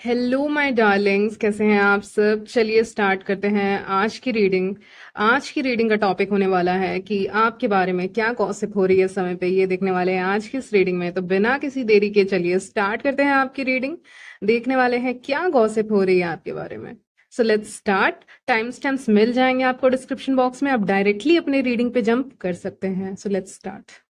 Hello my Darling's, कैसे हैं आप सब। चलिए स्टार्ट करते हैं आज की रीडिंग का टॉपिक होने वाला है कि आपके बारे में क्या गॉसिप हो रही है इस समय पे, ये देखने वाले हैं आज की इस रीडिंग में। तो बिना किसी देरी के चलिए स्टार्ट करते हैं आपकी रीडिंग। देखने वाले हैं क्या गॉसिप हो रही है आपके बारे में। So let's start. Timestamps मिल जाएंगे आपको डिस्क्रिप्शन बॉक्स में, आप डायरेक्टली अपनी रीडिंग पे जंप कर सकते हैं। सो लेट्स स्टार्ट।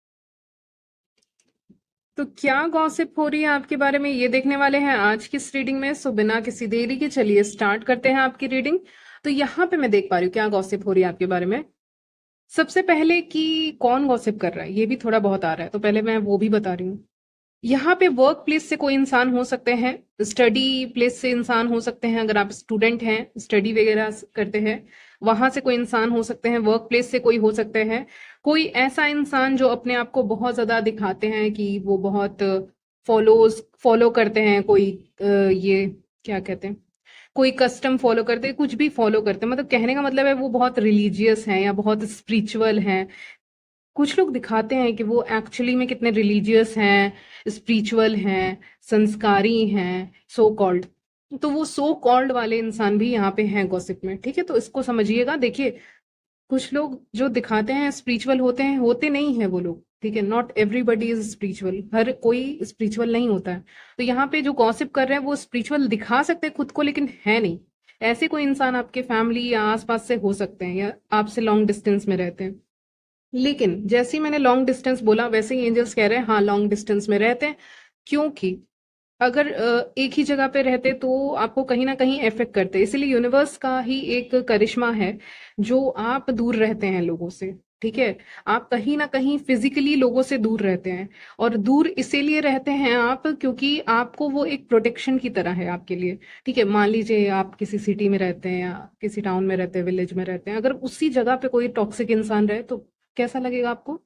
तो क्या गॉसिप हो रही है आपके बारे में, ये देखने वाले हैं आज की इस रीडिंग में। सो बिना किसी देरी के चलिए स्टार्ट करते हैं आपकी रीडिंग। तो यहाँ पे मैं देख पा रही हूँ क्या गॉसिप हो रही है आपके बारे में। सबसे पहले कि कौन गॉसिप कर रहा है ये भी थोड़ा बहुत आ रहा है, तो पहले मैं वो भी बता रही हूँ। यहाँ पे वर्क प्लेस से कोई इंसान हो सकते हैं, स्टडी प्लेस से इंसान हो सकते हैं, अगर आप स्टूडेंट हैं स्टडी वगैरह करते हैं वहां से कोई इंसान हो सकते हैं, वर्क प्लेस से कोई हो सकते हैं। कोई ऐसा इंसान जो अपने आप को बहुत ज्यादा दिखाते हैं कि वो बहुत फॉलो करते हैं, कोई ये क्या कहते हैं, कोई कस्टम फॉलो करते हैं, कुछ भी फॉलो करते हैं, मतलब कहने का मतलब है वो बहुत रिलीजियस हैं या बहुत स्पिरिचुअल हैं। कुछ लोग दिखाते हैं कि वो एक्चुअली में कितने रिलीजियस हैं, स्पिरिचुअल हैं, संस्कारी हैं, सो कॉल्ड। तो वो सो कॉल्ड वाले इंसान भी यहाँ पे हैं गॉसिप में, ठीक है। तो इसको समझिएगा। देखिए, कुछ लोग जो दिखाते हैं स्पिरिचुअल होते हैं, होते नहीं है वो लोग, ठीक है। नॉट एवरीबडी इज स्पिरिचुअल, हर कोई स्पिरिचुअल नहीं होता है। तो यहाँ पे जो गॉसिप कर रहे हैं वो स्पिरिचुअल दिखा सकते हैं खुद को, लेकिन है नहीं। ऐसे कोई इंसान आपके फैमिली या आसपास से हो सकते हैं, या आपसे लॉन्ग डिस्टेंस में रहते हैं। लेकिन जैसे ही मैंने लॉन्ग डिस्टेंस बोला वैसे ही एंजल्स कह रहे हैं हाँ लॉन्ग डिस्टेंस में रहते हैं। क्योंकि अगर एक ही जगह पे रहते तो आपको कहीं ना कहीं इफेक्ट करते, इसीलिए यूनिवर्स का ही एक करिश्मा है जो आप दूर रहते हैं लोगों से, ठीक है। आप कहीं ना कहीं फिजिकली लोगों से दूर रहते हैं, और दूर इसीलिए रहते हैं आप क्योंकि आपको वो एक प्रोटेक्शन की तरह है आपके लिए, ठीक है। मान लीजिए आप किसी सिटी में रहते हैं या किसी टाउन में रहते हैं, विलेज में रहते हैं, अगर उसी जगह पे कोई टॉक्सिक इंसान रहे तो कैसा लगेगा आपको,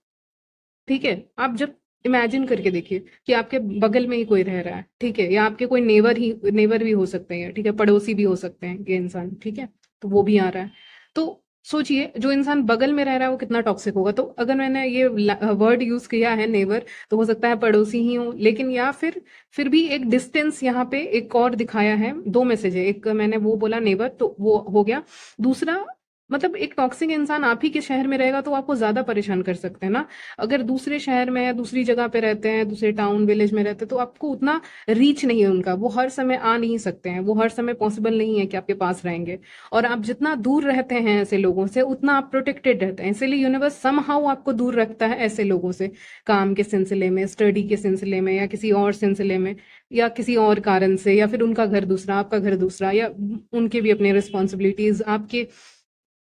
ठीक है। आप जब इमेजिन करके देखिए कि आपके बगल में ही कोई रह रहा है, ठीक है, या आपके कोई नेवर भी हो सकते हैं, ठीक है, पड़ोसी भी हो सकते हैं ये इंसान, ठीक है। तो वो भी आ रहा है। तो सोचिए जो इंसान बगल में रह रहा है वो कितना टॉक्सिक होगा। तो अगर मैंने ये वर्ड यूज किया है नेवर, तो हो सकता है पड़ोसी ही हो, लेकिन या फिर भी एक डिस्टेंस यहाँ पे एक और दिखाया है। दो मैसेज है, एक मैंने वो बोला नेवर तो वो हो गया। दूसरा, मतलब एक टॉक्सिक इंसान आप ही के शहर में रहेगा तो आपको ज्यादा परेशान कर सकते हैं ना। अगर दूसरे शहर में या दूसरी जगह पे रहते हैं, दूसरे टाउन विलेज में रहते हैं, तो आपको उतना रीच नहीं है उनका, वो हर समय आ नहीं सकते हैं, वो हर समय पॉसिबल नहीं है कि आपके पास रहेंगे। और आप जितना दूर रहते हैं ऐसे लोगों से उतना आप प्रोटेक्टेड रहते हैं, इसीलिए यूनिवर्स समहाउ आपको दूर रखता है ऐसे लोगों से, काम के सिलसिले में, स्टडी के सिलसिले में, या किसी और सिलसिले में, या किसी और कारण से, या फिर उनका घर दूसरा आपका घर दूसरा, या उनके भी अपने रिस्पॉन्सिबिलिटीज आपके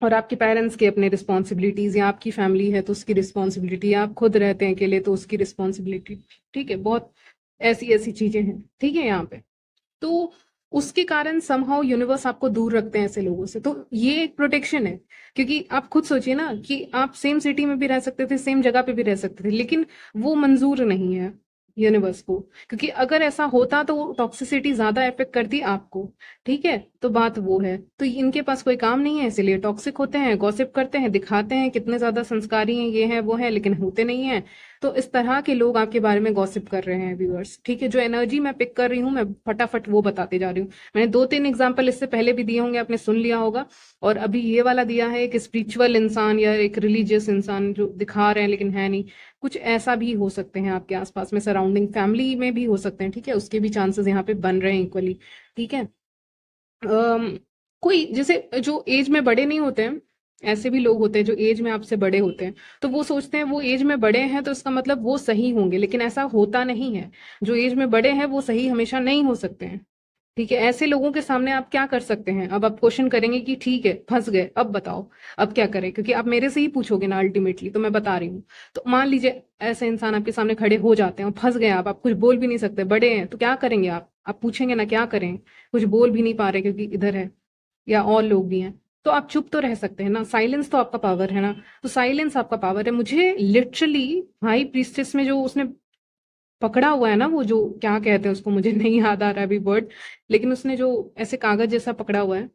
और आपके पेरेंट्स के अपने रिस्पॉन्सिबिलिटीज, या आपकी फैमिली है तो उसकी रिस्पॉन्सिबिलिटी, आप खुद रहते हैं अकेले तो उसकी रिस्पॉन्सिबिलिटी, ठीक है। बहुत ऐसी ऐसी चीजें हैं, ठीक है, यहाँ पे। तो उसके कारण समहाउ यूनिवर्स आपको दूर रखते हैं ऐसे लोगों से, तो ये एक प्रोटेक्शन है। क्योंकि आप खुद सोचिए ना कि आप सेम सिटी में भी रह सकते थे, सेम जगह पे भी रह सकते थे, लेकिन वो मंजूर नहीं है यूनिवर्स को। क्योंकि अगर ऐसा होता तो टॉक्सिसिटी ज्यादा इफेक्ट करती आपको, ठीक है। तो बात वो है, तो इनके पास कोई काम नहीं है इसीलिए टॉक्सिक होते हैं, गॉसिप करते हैं, दिखाते हैं कितने ज्यादा संस्कारी हैं, ये है वो है, लेकिन होते नहीं है। तो इस तरह के लोग आपके बारे में गॉसिप कर रहे हैं व्यूअर्स, ठीक है। जो एनर्जी मैं पिक कर रही हूँ मैं फटाफट वो बताते जा रही हूँ। मैंने दो तीन एग्जांपल इससे पहले भी दिए होंगे, आपने सुन लिया होगा। और अभी ये वाला दिया है एक स्पिरिचुअल इंसान या एक रिलीजियस इंसान जो दिखा रहे हैं लेकिन है नहीं। कुछ ऐसा भी हो सकते हैं आपके आसपास में, सराउंडिंग फैमिली में भी हो सकते हैं, ठीक है, उसके भी चांसेस यहाँ पे बन रहे हैं इक्वली, ठीक है। कोई जैसे जो एज में बड़े नहीं होते हैं, ऐसे भी लोग होते हैं जो एज में आपसे बड़े होते हैं, तो वो सोचते हैं वो एज में बड़े हैं तो इसका मतलब वो सही होंगे, लेकिन ऐसा होता नहीं है। जो एज में बड़े हैं वो सही हमेशा नहीं हो सकते हैं, ठीक है। ऐसे लोगों के सामने आप क्या कर सकते हैं, अब आप क्वेश्चन करेंगे कि ठीक है फंस गए अब बताओ अब क्या करें, क्योंकि आप मेरे से ही पूछोगे ना अल्टीमेटली, तो मैं बता रही हूँ। तो मान लीजिए ऐसे इंसान आपके सामने खड़े हो जाते हैं और फंस गए आप कुछ बोल भी नहीं सकते, बड़े हैं, तो क्या करेंगे आप पूछेंगे ना क्या करें, कुछ बोल भी नहीं पा रहे क्योंकि इधर है या और लोग भी हैं। तो आप चुप तो रह सकते हैं ना, साइलेंस तो आपका पावर है ना। तो साइलेंस आपका पावर है। मुझे लिटरली हाई प्रीस्टेस में जो उसने पकड़ा हुआ है ना, वो जो क्या कहते हैं उसको, मुझे नहीं याद आ रहा अभी वर्ड, लेकिन उसने जो ऐसे कागज जैसा पकड़ा हुआ है,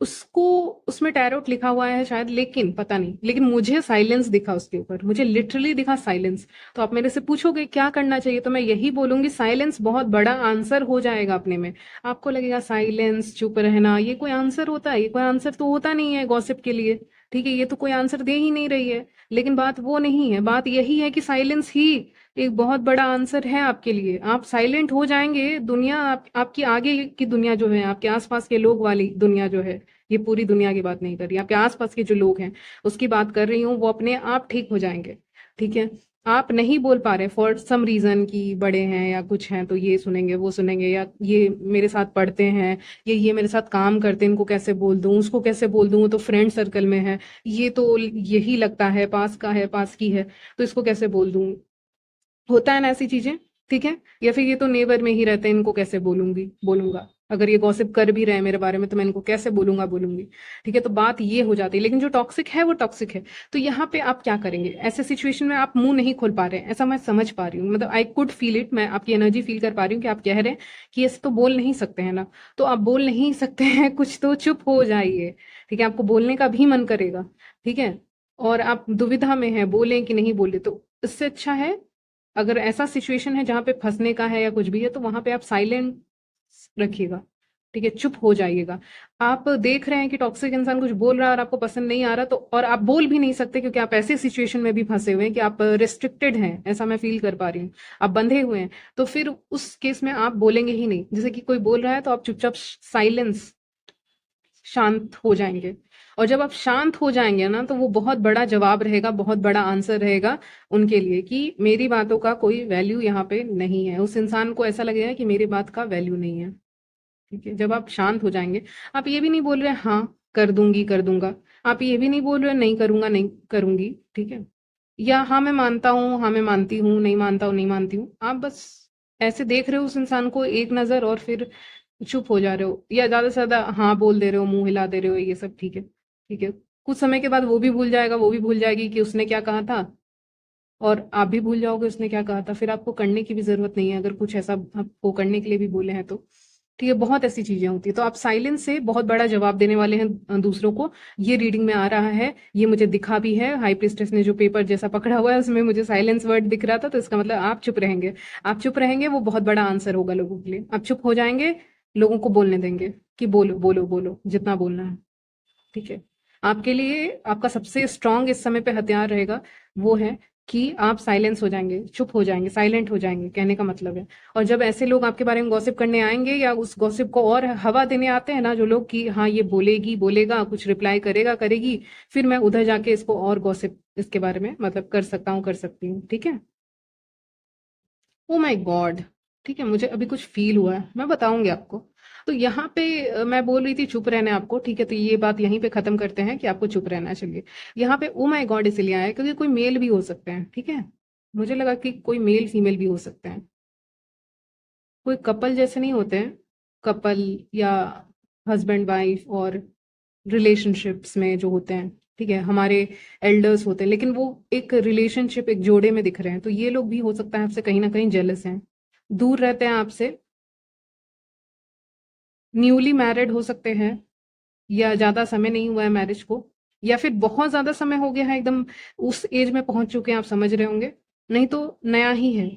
उसको उसमें टैरोट लिखा हुआ है शायद, लेकिन पता नहीं, लेकिन मुझे साइलेंस दिखा उसके ऊपर, मुझे लिटरली दिखा साइलेंस। तो आप मेरे से पूछोगे क्या करना चाहिए, तो मैं यही बोलूंगी साइलेंस बहुत बड़ा आंसर हो जाएगा अपने में। आपको लगेगा साइलेंस, चुप रहना, ये कोई आंसर होता है? ये कोई आंसर तो होता नहीं है गॉसिप के लिए। ठीक है, ये तो कोई आंसर दे ही नहीं रही है। लेकिन बात वो नहीं है, बात यही है कि साइलेंस ही एक बहुत बड़ा आंसर है आपके लिए। आप साइलेंट हो जाएंगे, दुनिया आपकी आगे की दुनिया जो है, आपके आसपास के लोग वाली दुनिया जो है, ये पूरी दुनिया की बात नहीं कर रही, आपके आसपास के जो लोग हैं उसकी बात कर रही हूँ, वो अपने आप ठीक हो जाएंगे। ठीक है, आप नहीं बोल पा रहे फॉर सम रीजन की बड़े हैं या कुछ हैं, तो ये सुनेंगे वो सुनेंगे, या ये मेरे साथ पढ़ते हैं, ये मेरे साथ काम करते हैं, इनको कैसे बोल दूं, उसको कैसे बोल दूं, वो तो फ्रेंड सर्कल में है, ये तो यही लगता है पास का है, पास की है, तो इसको कैसे बोल दूं। होता है ना ऐसी चीजें। ठीक है, या फिर ये तो नेबर में ही रहते हैं, इनको कैसे बोलूंगा, अगर ये गॉसिप कर भी रहे हैं मेरे बारे में तो मैं इनको कैसे बोलूंगी। ठीक है, तो बात ये हो जाती है। लेकिन जो टॉक्सिक है वो टॉक्सिक है। तो यहाँ पे आप क्या करेंगे ऐसे सिचुएशन में? आप मुंह नहीं खोल पा रहे हैं, ऐसा मैं समझ पा रही हूँ, मतलब आई कुड फील इट, मैं आपकी एनर्जी फील कर पा रही हूँ कि आप कह रहे हैं कि ऐसे तो बोल नहीं सकते हैं ना। तो आप बोल नहीं सकते हैं कुछ, तो चुप हो जाइए। ठीक है, आपको बोलने का भी मन करेगा। ठीक है, और आप दुविधा में है बोलें कि नहीं बोले, तो इससे अच्छा है, अगर ऐसा सिचुएशन है जहां पे फंसने का है या कुछ भी है, तो वहां पे आप साइलेंट रखिएगा। ठीक है, चुप हो जाइएगा। आप देख रहे हैं कि टॉक्सिक इंसान कुछ बोल रहा है और आपको पसंद नहीं आ रहा, तो और आप बोल भी नहीं सकते क्योंकि आप ऐसे सिचुएशन में भी फंसे हुए हैं कि आप रिस्ट्रिक्टेड हैं, ऐसा मैं फील कर पा रही हूँ, आप बंधे हुए हैं। तो फिर उस केस में आप बोलेंगे ही नहीं। जैसे कि कोई बोल रहा है तो आप चुपचाप साइलेंस, शांत हो जाएंगे। और जब आप शांत हो जाएंगे ना, तो वो बहुत बड़ा जवाब रहेगा, बहुत बड़ा आंसर रहेगा उनके लिए कि मेरी बातों का कोई वैल्यू यहाँ पे नहीं है। उस इंसान को ऐसा लगेगा कि मेरी बात का वैल्यू नहीं है। ठीक है, जब आप शांत हो जाएंगे, आप ये भी नहीं बोल रहे हाँ कर दूंगी कर दूंगा, आप ये भी नहीं बोल रहे नहीं करूंगा नहीं करूंगी। ठीक है, या हाँ मैं मानता हूँ, हाँ मैं मानती हूँ, नहीं मानता हूँ, नहीं मानती हूँ। आप बस ऐसे देख रहे हो उस इंसान को एक नजर और फिर चुप हो जा रहे हो, या ज्यादा से ज्यादा हाँ बोल दे रहे हो, मुंह हिला दे रहे हो, ये सब ठीक है। ठीक है, कुछ समय के बाद वो भी भूल जाएगा, वो भी भूल जाएगी कि उसने क्या कहा था, और आप भी भूल जाओगे उसने क्या कहा था। फिर आपको करने की भी जरूरत नहीं है, अगर कुछ ऐसा आपको करने के लिए भी बोले हैं तो। ठीक है, बहुत ऐसी चीजें होती है। तो आप साइलेंस से बहुत बड़ा जवाब देने वाले हैं दूसरों को। ये रीडिंग में आ रहा है, ये मुझे दिखा भी है, हाई प्रिस्टेस ने जो पेपर जैसा पकड़ा हुआ है उसमें मुझे साइलेंस वर्ड दिख रहा था, तो इसका मतलब आप चुप रहेंगे। आप चुप रहेंगे, वो बहुत बड़ा आंसर होगा लोगों के लिए। आप चुप हो जाएंगे, लोगों को बोलने देंगे कि बोलो बोलो बोलो जितना बोलना है। ठीक है, आपके लिए आपका सबसे स्ट्रांग इस समय पे हथियार रहेगा, वो है कि आप साइलेंस हो जाएंगे, चुप हो जाएंगे, साइलेंट हो जाएंगे, कहने का मतलब है। और जब ऐसे लोग आपके बारे में गॉसिप करने आएंगे, या उस गॉसिप को और हवा देने आते हैं ना जो लोग, कि हाँ ये बोलेगी बोलेगा, कुछ रिप्लाई करेगा करेगी, फिर मैं उधर जाके इसको और गॉसिप इसके बारे में मतलब कर सकता हूँ, कर सकती हूँ। ठीक है, ओ माय गॉड। ठीक है, मुझे अभी कुछ फील हुआ है, मैं बताऊंगी आपको। तो यहाँ पे मैं बोल रही थी चुप रहने आपको। ठीक है, तो ये बात यहीं पे खत्म करते हैं कि आपको चुप रहना चाहिए। यहाँ पे ओ माय गॉड इसलिए आया क्योंकि कोई मेल भी हो सकते हैं। ठीक है, मुझे लगा कि कोई मेल फीमेल भी हो सकते हैं, कोई कपल जैसे नहीं होते हैं, कपल या हस्बैंड वाइफ और रिलेशनशिप्स में जो होते हैं। ठीक है, हमारे एल्डर्स होते हैं, लेकिन वो एक रिलेशनशिप, एक जोड़े में दिख रहे हैं, तो ये लोग भी हो सकता है आपसे कहीं ना कहीं जेलस हैं, दूर रहते हैं आपसे, न्यूली मैरिड हो सकते हैं, या ज्यादा समय नहीं हुआ है मैरिज को, या फिर बहुत ज्यादा समय हो गया है, एकदम उस एज में पहुंच चुके हैं, आप समझ रहे होंगे। नहीं तो नया ही है।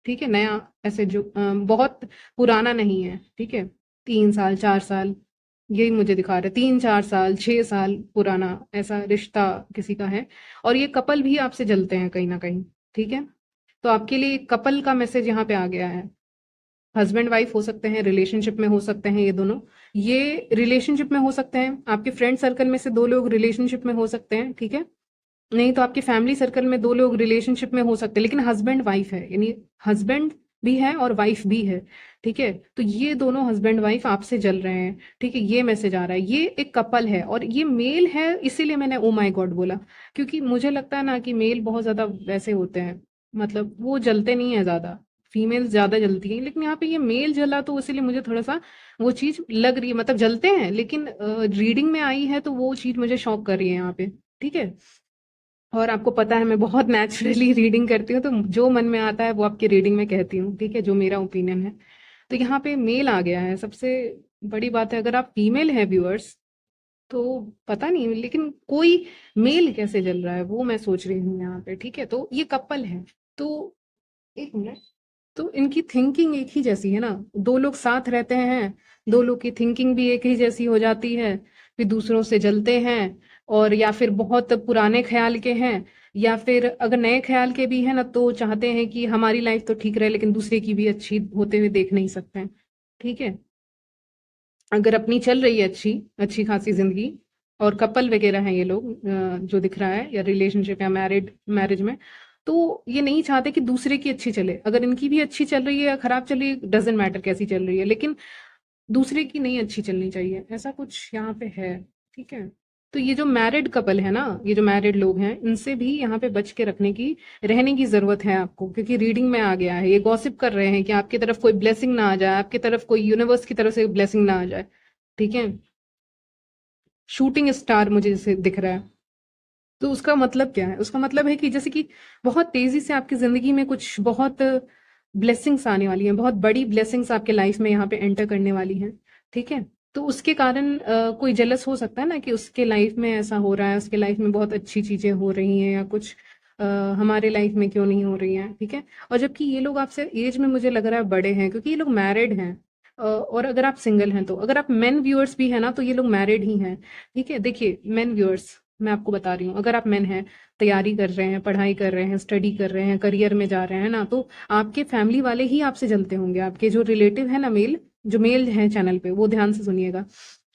ठीक है, नया ऐसे जो बहुत पुराना नहीं है। ठीक है, 3 साल 4 साल, यही मुझे दिखा रहा है, 3 4 साल 6 साल पुराना ऐसा रिश्ता किसी का है। और ये कपल भी आपसे जलते हैं कहीं ना कहीं। ठीक है, तो आपके लिए कपल का मैसेज यहाँ पे आ गया है। हस्बैंड वाइफ हो सकते हैं, रिलेशनशिप में हो सकते हैं ये दोनों। ये रिलेशनशिप में हो सकते हैं, आपके फ्रेंड सर्कल में से 2 लोग रिलेशनशिप में हो सकते हैं। ठीक है, नहीं तो आपके फैमिली सर्कल में 2 लोग रिलेशनशिप में हो सकते हैं, लेकिन हस्बैंड वाइफ है, यानी हस्बैंड भी है और वाइफ भी है। ठीक है, तो ये दोनों हस्बैंड वाइफ आपसे जल रहे हैं। ठीक है, ये मैसेज आ रहा है, ये एक कपल है और ये मेल है, इसीलिए मैंने ओ माय गॉड बोला। क्योंकि मुझे लगता है ना कि मेल बहुत ज्यादा वैसे होते हैं, मतलब वो जलते नहीं है ज्यादा, फीमेल्स ज्यादा जलती हैं, लेकिन यहाँ पे ये मेल जला, तो इसीलिए मुझे थोड़ा सा वो चीज लग रही है, मतलब जलते हैं, लेकिन रीडिंग में आई है तो वो चीज मुझे शॉक कर रही है यहाँ पे। ठीक है, और आपको पता है मैं बहुत नेचुरली रीडिंग करती हूँ, तो जो मन में आता है वो आपकी रीडिंग में कहती हूँ। ठीक है, जो मेरा ओपिनियन है। तो यहाँ पे मेल आ गया है, सबसे बड़ी बात है। अगर आप फीमेल है व्यूअर्स, तो पता नहीं, लेकिन कोई मेल कैसे जल रहा है वो मैं सोच रही हूँ यहाँ पे। ठीक है, तो ये कपल है, तो एक मिनट, तो इनकी थिंकिंग एक ही जैसी है ना। दो लोग साथ रहते हैं, दो लोग की थिंकिंग भी एक ही जैसी हो जाती है, फिर दूसरों से जलते हैं, और या फिर बहुत पुराने ख्याल के हैं, या फिर अगर नए ख्याल के भी हैं ना तो चाहते हैं कि हमारी लाइफ तो ठीक रहे लेकिन दूसरे की भी अच्छी होते हुए देख नहीं सकते हैं। ठीक है, अगर अपनी चल रही है अच्छी अच्छी खासी जिंदगी, और कपल वगैरह हैं ये लोग, जो दिख रहा है, या रिलेशनशिप या मैरिज में, तो ये नहीं चाहते कि दूसरे की अच्छी चले। अगर इनकी भी अच्छी चल रही है या खराब चल रही है, डजेंट मैटर कैसी चल रही है, लेकिन दूसरे की नहीं अच्छी चलनी चाहिए, ऐसा कुछ यहाँ पे है। ठीक है, तो ये जो मैरिड कपल है ना, ये जो मैरिड लोग हैं, इनसे भी यहाँ पे बच के रहने की जरूरत है आपको, क्योंकि रीडिंग में आ गया है, ये गॉसिप कर रहे हैं कि आपकी तरफ कोई ब्लेसिंग ना आ जाए, आपकी तरफ कोई यूनिवर्स की तरफ से ब्लेसिंग ना आ जाए। ठीक है, शूटिंग स्टार मुझे जैसे दिख रहा है, तो उसका मतलब क्या है? उसका मतलब है कि जैसे कि बहुत तेजी से आपकी जिंदगी में कुछ बहुत ब्लेसिंग्स आने वाली हैं, बहुत बड़ी ब्लेसिंग्स आपके लाइफ में यहाँ पे एंटर करने वाली हैं। ठीक है, तो उसके कारण कोई जेलस हो सकता है ना कि उसके लाइफ में ऐसा हो रहा है, उसके लाइफ में बहुत अच्छी चीजें हो रही हैं, या कुछ हमारे लाइफ में क्यों नहीं हो रही हैं। ठीक है, और जबकि ये लोग आपसे एज में मुझे लग रहा है बड़े हैं, क्योंकि ये लोग मैरिड हैं। और अगर आप सिंगल हैं, तो अगर आप मेन व्यूअर्स भी हैं ना, तो ये लोग मैरिड ही हैं। ठीक है, देखिए मेन व्यूअर्स, मैं आपको बता रही हूँ, अगर आप मेन हैं, तैयारी कर रहे हैं, पढ़ाई कर रहे हैं, स्टडी कर रहे हैं, करियर में जा रहे हैं ना, तो आपके फैमिली वाले ही आपसे जलते होंगे। आपके जो रिलेटिव है ना, जो मेल हैं चैनल पे, वो ध्यान से सुनिएगा।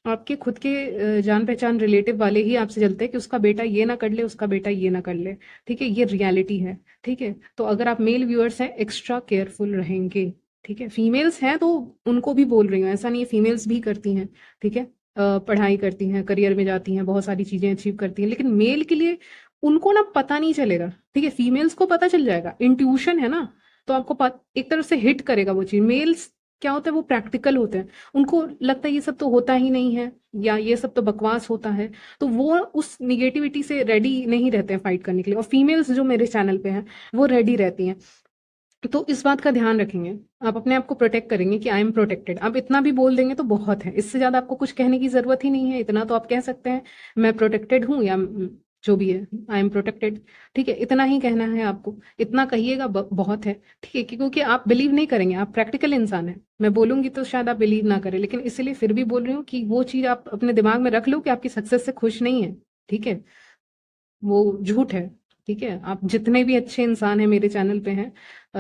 आपके खुद के जान पहचान रिलेटिव वाले ही आपसे जलते हैं कि उसका बेटा ये ना कर ले, उसका बेटा ये ना कर ले। ठीक है, ये रियलिटी है। ठीक है, तो अगर आप मेल व्यूअर्स हैं, एक्स्ट्रा केयरफुल रहेंगे। ठीक है, फीमेल्स हैं तो उनको भी बोल रही हूँ, ऐसा नहीं है, फीमेल्स भी करती हैं। ठीक है, पढ़ाई करती हैं, करियर में जाती हैं, बहुत सारी चीजें अचीव करती हैं, लेकिन मेल के लिए उनको ना पता नहीं चलेगा। ठीक है, फीमेल्स को पता चल जाएगा, इंट्यूशन है ना, तो आपको एक तरफ से हिट करेगा वो चीज। मेल्स क्या होता है, वो प्रैक्टिकल होते हैं, उनको लगता है ये सब तो होता ही नहीं है, या ये सब तो बकवास होता है, तो वो उस निगेटिविटी से रेडी नहीं रहते हैं फाइट करने के लिए। और फीमेल्स जो मेरे चैनल पे हैं, वो रेडी रहती हैं। तो इस बात का ध्यान रखेंगे, आप अपने आप को प्रोटेक्ट करेंगे कि आई एम प्रोटेक्टेड। आप इतना भी बोल देंगे तो बहुत है, इससे ज्यादा आपको कुछ कहने की जरूरत ही नहीं है। इतना तो आप कह सकते हैं, मैं प्रोटेक्टेड हूँ, या जो भी है, आई एम प्रोटेक्टेड। ठीक है, इतना ही कहना है आपको, इतना कहिएगा, बहुत है। ठीक है, क्योंकि आप बिलीव नहीं करेंगे, आप प्रैक्टिकल इंसान है। मैं बोलूंगी तो शायद आप बिलीव ना करें, लेकिन इसलिए फिर भी बोल रही हूँ कि वो चीज आप अपने दिमाग में रख लो कि आपकी सक्सेस से खुश नहीं है। ठीक है, वो झूठ है। ठीक है, आप जितने भी अच्छे इंसान हैं मेरे चैनल पे हैं,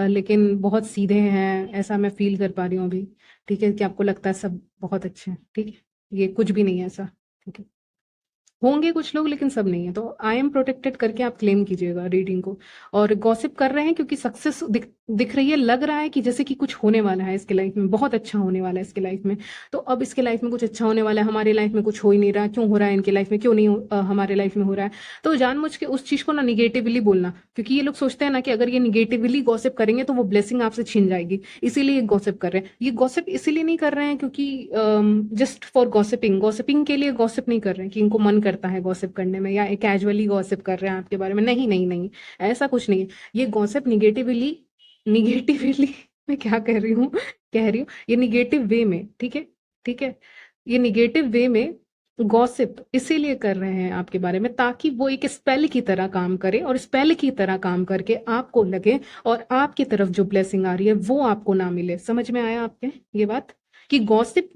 लेकिन बहुत सीधे हैं, ऐसा मैं फील कर पा रही हूँ अभी। ठीक है, कि आपको लगता है सब बहुत अच्छे हैं। ठीक है, ये कुछ भी नहीं है ऐसा। ठीक है, होंगे कुछ लोग लेकिन सब नहीं है। तो आई एम प्रोटेक्टेड करके आप क्लेम कीजिएगा रीडिंग को। और गॉसिप कर रहे हैं क्योंकि सक्सेस दिख रही है, लग रहा है कि जैसे कि कुछ होने वाला है इसके लाइफ में, बहुत अच्छा होने वाला है इसके लाइफ में। तो अब इसके लाइफ में कुछ अच्छा होने वाला है, हमारे लाइफ में कुछ हो ही नहीं रहा, क्यों हो रहा है इनके लाइफ में, क्यों नहीं हमारे लाइफ में हो रहा है। तो जानबूझ के उस चीज को ना निगेटिवली बोलना, क्योंकि ये लोग सोचते हैं ना कि अगर ये निगेटिवली गॉसिप करेंगे तो वो ब्लेसिंग आपसे छीन जाएगी, इसीलिए ये गॉसिप कर रहे हैं। ये गॉसिप इसीलिए नहीं कर रहे हैं क्योंकि जस्ट फॉर गॉसिपिंग, गॉसिपिंग के लिए गॉसिप नहीं कर रहे हैं कि इनको मन करता है गॉसिप करने में, या कैजुअली गॉसिप कर रहे हैं आपके बारे में। नहीं नहीं नहीं, ऐसा कुछ नहीं है। ये गॉसिप निगेटिवली निगेटिवली मैं क्या कह रही हूँ, ये निगेटिव वे में। ठीक है, ठीक है, ये निगेटिव वे में गॉसिप इसीलिए कर रहे हैं आपके बारे में, ताकि वो एक स्पेल की तरह काम करे, और स्पेल की तरह काम करके आपको लगे और आपकी तरफ जो ब्लेसिंग आ रही है वो आपको ना मिले। समझ में आया आपके ये बात, कि गॉसिप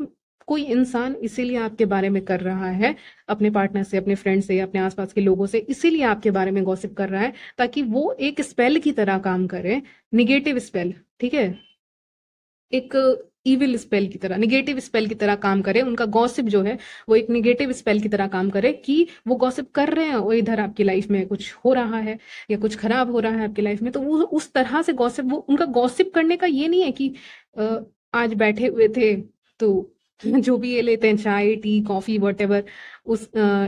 कोई इंसान इसीलिए आपके बारे में कर रहा है, अपने पार्टनर से, अपने फ्रेंड से, अपने आसपास के लोगों से, इसीलिए आपके बारे में गॉसिप कर रहा है, ताकि वो एक स्पेल की तरह काम करे, निगेटिव स्पेल। ठीक है, एक इविल स्पेल की तरह, निगेटिव स्पेल की तरह काम करे। उनका गॉसिप जो है वो एक निगेटिव स्पेल की तरह काम करे, कि वो गॉसिप कर रहे हैं और इधर आपकी लाइफ में कुछ हो रहा है या कुछ खराब हो रहा है आपकी लाइफ में, तो वो उस तरह से गॉसिप, वो उनका गॉसिप करने का ये नहीं है कि आज बैठे हुए थे तो जो भी ये लेते हैं, चाय टी कॉफी वॉटेवर,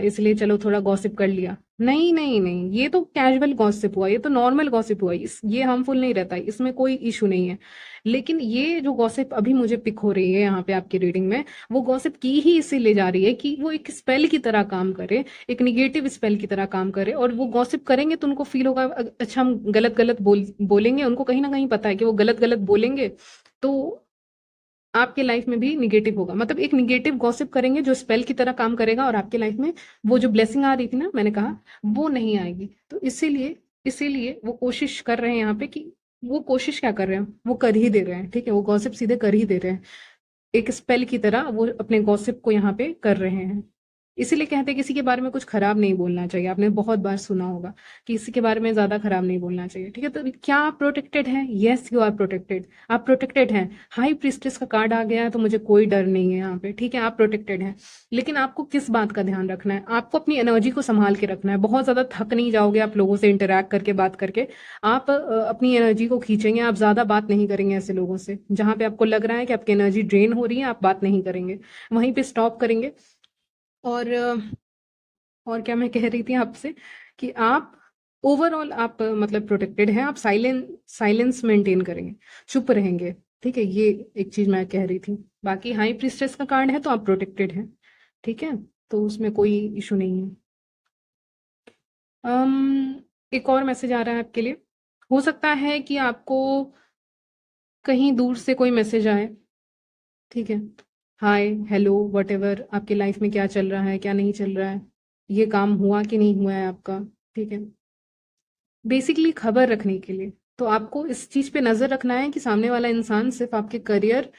इसलिए चलो थोड़ा गॉसिप कर लिया। नहीं नहीं नहीं, ये तो कैजुअल गॉसिप हुआ, ये तो नॉर्मल गॉसिप हुआ, ये हार्मफुल नहीं रहता है, इसमें कोई इशू नहीं है। लेकिन ये जो गॉसिप अभी मुझे पिक हो रही है यहाँ पे आपकी रीडिंग में, वो गॉसिप की ही इसीलिए जा रही है कि वो एक स्पेल की तरह काम करे, एक निगेटिव स्पेल की तरह काम करे। और वो गॉसिप करेंगे तो उनको फील होगा अच्छा हम गलत गलत बोलेंगे, उनको कहीं ना कहीं पता है कि वो गलत गलत बोलेंगे तो आपके लाइफ में भी निगेटिव होगा, मतलब एक निगेटिव गॉसिप करेंगे जो स्पेल की तरह काम करेगा, और आपके लाइफ में वो जो ब्लेसिंग आ रही थी ना, मैंने कहा, वो नहीं आएगी। तो इसीलिए इसीलिए वो कोशिश कर रहे हैं यहाँ पे कि वो कोशिश क्या कर रहे हैं, वो कर ही दे रहे हैं, ठीक है, वो गॉसिप सीधे कर ही दे रहे हैं, एक स्पेल की तरह वो अपने गॉसिप को यहाँ पे कर रहे हैं। इसीलिए कहते हैं किसी के बारे में कुछ खराब नहीं बोलना चाहिए, आपने बहुत बार सुना होगा कि किसी के बारे में ज्यादा खराब नहीं बोलना चाहिए, ठीक है। तो क्या आप प्रोटेक्टेड हैं? यस, यू आर प्रोटेक्टेड, आप प्रोटेक्टेड हैं। हाई प्रीस्टेस का कार्ड आ गया है तो मुझे कोई डर नहीं है यहाँ पे, ठीक है, आप प्रोटेक्टेड हैं। लेकिन आपको किस बात का ध्यान रखना है? आपको अपनी एनर्जी को संभाल के रखना है, बहुत ज्यादा थक नहीं जाओगे आप लोगों से इंटरेक्ट करके, बात करके। आप अपनी एनर्जी को खींचेंगे, आप ज्यादा बात नहीं करेंगे ऐसे लोगों से, जहां पे आपको लग रहा है कि आपकी एनर्जी ड्रेन हो रही है, आप बात नहीं करेंगे, वहीं पे स्टॉप करेंगे। और और क्या मैं कह रही थी आपसे, कि आप ओवरऑल आप मतलब प्रोटेक्टेड हैं, आप साइलेंस मेंटेन करेंगे, चुप रहेंगे, ठीक है, ये एक चीज मैं कह रही थी। बाकी हाई प्रीस्टेस का कार्ड है तो आप प्रोटेक्टेड हैं, ठीक है, तो उसमें कोई इशू नहीं है। एक और मैसेज आ रहा है आपके लिए। हो सकता है कि आपको कहीं दूर से कोई मैसेज आए, ठीक है, हाय, हेलो, व्हाटएवर, आपके लाइफ में क्या चल रहा है, क्या नहीं चल रहा है, ये काम हुआ कि नहीं हुआ है आपका, ठीक है, बेसिकली खबर रखने के लिए। तो आपको इस चीज पे नजर रखना है कि सामने वाला इंसान सिर्फ आपके करियर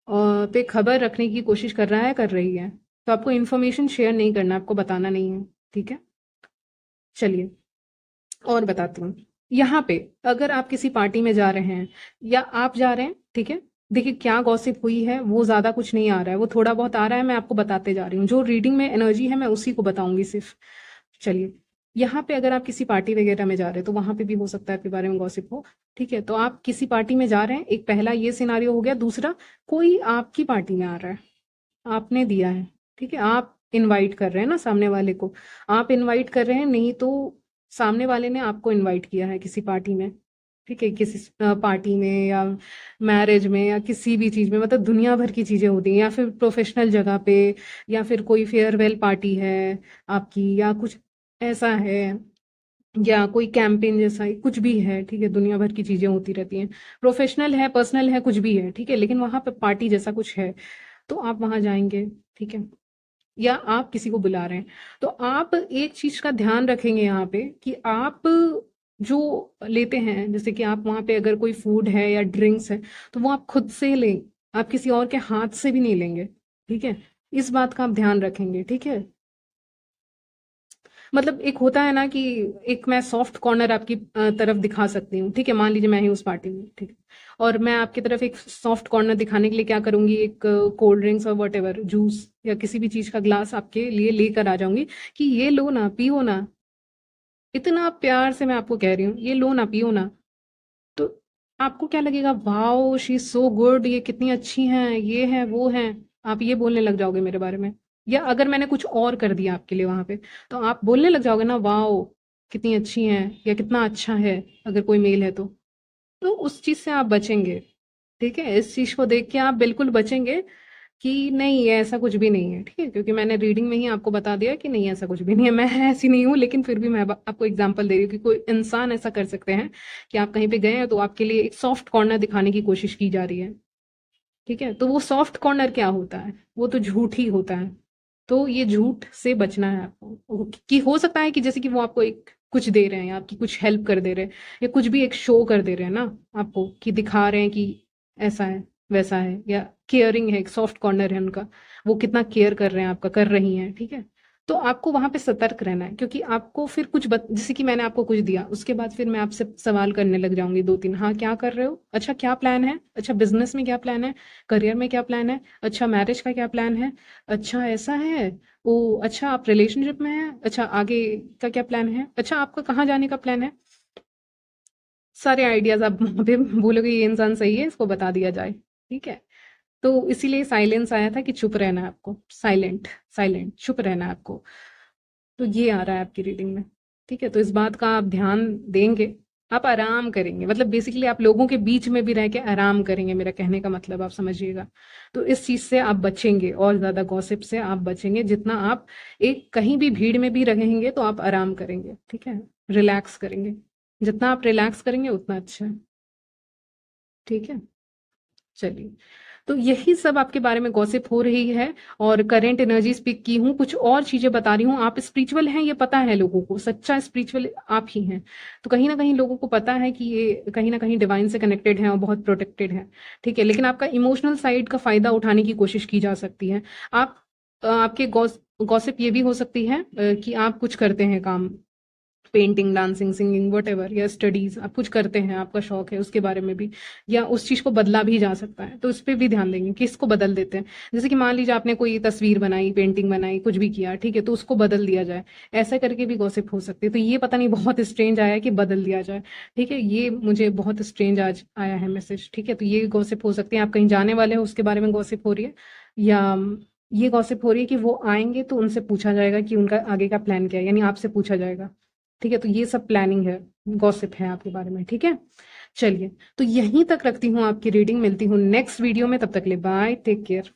पे खबर रखने की कोशिश कर रहा है, कर रही है, तो आपको इन्फॉर्मेशन शेयर नहीं करना, आपको बताना नहीं है, ठीक है। चलिए और बताती हूँ। यहाँ पे अगर आप किसी पार्टी में जा रहे हैं या आप जा रहे हैं, ठीक है, देखिए क्या गॉसिप हुई है, वो ज्यादा कुछ नहीं आ रहा है, वो थोड़ा बहुत आ रहा है, मैं आपको बताते जा रही हूँ, जो रीडिंग में एनर्जी है मैं उसी को बताऊंगी सिर्फ। चलिए, यहाँ पे अगर आप किसी पार्टी वगैरह में जा रहे हैं तो वहां पे भी हो सकता है आपके बारे में गॉसिप हो, ठीक है। तो आप किसी पार्टी में जा रहे हैं, एक पहला ये सिनारियो हो गया। दूसरा, कोई आपकी पार्टी में आ रहा है, आपने दिया है, ठीक है, आप इनवाइट कर रहे हैं ना सामने वाले को, आप इनवाइट कर रहे हैं, नहीं तो सामने वाले ने आपको इनवाइट किया है किसी पार्टी में, ठीक है, किसी पार्टी में या मैरिज में या किसी भी चीज में, मतलब दुनिया भर की चीजें होती हैं, या फिर प्रोफेशनल जगह पे, या फिर कोई फेयरवेल पार्टी है आपकी, या कुछ ऐसा है, या कोई कैंपेन जैसा ही कुछ भी है, ठीक है, दुनिया भर की चीजें होती रहती हैं, प्रोफेशनल है, पर्सनल है, कुछ भी है, ठीक है, लेकिन वहां पे पार्टी जैसा कुछ है, तो आप वहां जाएंगे, ठीक है, या आप किसी को बुला रहे हैं। तो आप एक चीज का ध्यान रखेंगे यहाँ पे कि आप जो लेते हैं, जैसे कि आप वहां पे अगर कोई फूड है या ड्रिंक्स है तो वो आप खुद से लें, आप किसी और के हाथ से भी नहीं लेंगे, ठीक है, इस बात का आप ध्यान रखेंगे, ठीक है। मतलब एक होता है ना कि एक मैं सॉफ्ट कॉर्नर आपकी तरफ दिखा सकती हूँ, ठीक है, मान लीजिए मैं ही उस पार्टी में, ठीक है, और मैं आपकी तरफ एक सॉफ्ट कॉर्नर दिखाने के लिए क्या करूंगी, एक कोल्ड ड्रिंक्स और वट एवर जूस या किसी भी चीज का ग्लास आपके लिए लेकर आ जाऊंगी कि ये लो ना, पियो ना, इतना प्यार से मैं आपको कह रही हूँ, ये लो ना, पियो ना। तो आपको क्या लगेगा, wow she is so good, ये कितनी अच्छी हैं, ये है वो है, आप ये बोलने लग जाओगे मेरे बारे में। या अगर मैंने कुछ और कर दिया आपके लिए वहां पे, तो आप बोलने लग जाओगे ना, वाओ कितनी अच्छी हैं, या कितना अच्छा है, अगर कोई मेल है तो उस चीज से आप बचेंगे, ठीक है, इस चीज को देख के आप बिल्कुल बचेंगे कि नहीं ये ऐसा कुछ भी नहीं है, ठीक है, क्योंकि मैंने रीडिंग में ही आपको बता दिया कि नहीं ऐसा कुछ भी नहीं है, मैं ऐसी नहीं हूँ, लेकिन फिर भी मैं आपको एग्जांपल दे रही हूँ कि कोई इंसान ऐसा कर सकते हैं कि आप कहीं पे गए हैं तो आपके लिए एक सॉफ्ट कॉर्नर दिखाने की कोशिश की जा रही है, ठीक है, तो वो सॉफ्ट कॉर्नर क्या होता है, वो तो झूठ ही होता है। तो ये झूठ से बचना है आपको, कि हो सकता है कि जैसे कि वो आपको एक कुछ दे रहे हैं या आपकी कुछ हेल्प कर दे रहे हैं, या कुछ भी एक शो कर दे रहे हैं ना आपको, कि दिखा रहे हैं कि ऐसा है वैसा है, या केयरिंग है, एक सॉफ्ट कॉर्नर है उनका, वो कितना केयर कर रहे हैं आपका, कर रही हैं, ठीक है। तो आपको वहां पे सतर्क रहना है, क्योंकि आपको फिर कुछ जैसे कि मैंने आपको कुछ दिया, उसके बाद फिर मैं आपसे सवाल करने लग जाऊंगी दो तीन, हाँ क्या कर रहे हो, अच्छा क्या प्लान है, अच्छा बिजनेस में क्या प्लान है, करियर में क्या प्लान है, अच्छा मैरिज का क्या प्लान है, अच्छा ऐसा है, ओ अच्छा आप रिलेशनशिप में हैं, अच्छा आगे का क्या प्लान है, अच्छा आपका कहाँ जाने का प्लान है, सारे आइडियाज आप वहां पे बोलोगे ये इंसान सही है, इसको बता दिया जाए, ठीक है। तो इसीलिए साइलेंस आया था कि चुप रहना है आपको, साइलेंट, साइलेंट चुप रहना है आपको। तो ये आ रहा है आपकी रीडिंग में, ठीक है, तो इस बात का आप ध्यान देंगे, आप आराम करेंगे, मतलब बेसिकली आप लोगों के बीच में भी रह के आराम करेंगे, मेरा कहने का मतलब आप समझिएगा। तो इस चीज से आप बचेंगे, और ज्यादा गॉसिप से आप बचेंगे, जितना आप एक कहीं भी भीड़ में भी रहेंगे तो आप आराम करेंगे, ठीक है, रिलैक्स करेंगे, जितना आप रिलैक्स करेंगे उतना अच्छा है, ठीक है। चलिए, तो यही सब आपके बारे में गॉसिप हो रही है और करंट एनर्जी स्पीक की हूँ, कुछ और चीजें बता रही हूँ। आप स्पिरिचुअल हैं, ये पता है लोगों को, सच्चा स्पिरिचुअल आप ही हैं। तो कहीं ना कहीं लोगों को पता है कि ये कहीं ना कहीं डिवाइन से कनेक्टेड है और बहुत प्रोटेक्टेड है। ठीक है, लेकिन आपका इमोशनल साइड का फायदा उठाने की कोशिश की जा सकती है। आप आपके गॉसिप ये भी हो सकती है कि आप कुछ करते हैं काम, पेंटिंग, डांसिंग, सिंगिंग, व्हाटएवर, या स्टडीज आप कुछ करते हैं, आपका शौक है, उसके बारे में भी, या उस चीज को बदला भी जा सकता है, तो उस पर भी ध्यान देंगे कि इसको बदल देते हैं। जैसे कि मान लीजिए आपने कोई तस्वीर बनाई, पेंटिंग बनाई, कुछ भी किया, ठीक है, तो उसको बदल दिया जाए, ऐसा करके भी गॉसिप हो सकती है। तो ये पता नहीं बहुत स्ट्रेंज आया है कि बदल दिया जाए, ठीक है, ये मुझे बहुत स्ट्रेंज आज आया है मैसेज, ठीक है। तो ये गॉसिप हो सकती है, आप कहीं जाने वाले हो उसके बारे में गॉसिप हो रही है, या ये गॉसिप हो रही है कि वो आएंगे तो उनसे पूछा जाएगा कि उनका आगे का प्लान क्या है, यानी आपसे पूछा जाएगा, ठीक है। तो ये सब प्लानिंग है, गॉसिप है आपके बारे में, ठीक है। चलिए, तो यहीं तक रखती हूँ आपकी रीडिंग, मिलती हूँ नेक्स्ट वीडियो में, तब तक के लिए बाय, टेक केयर।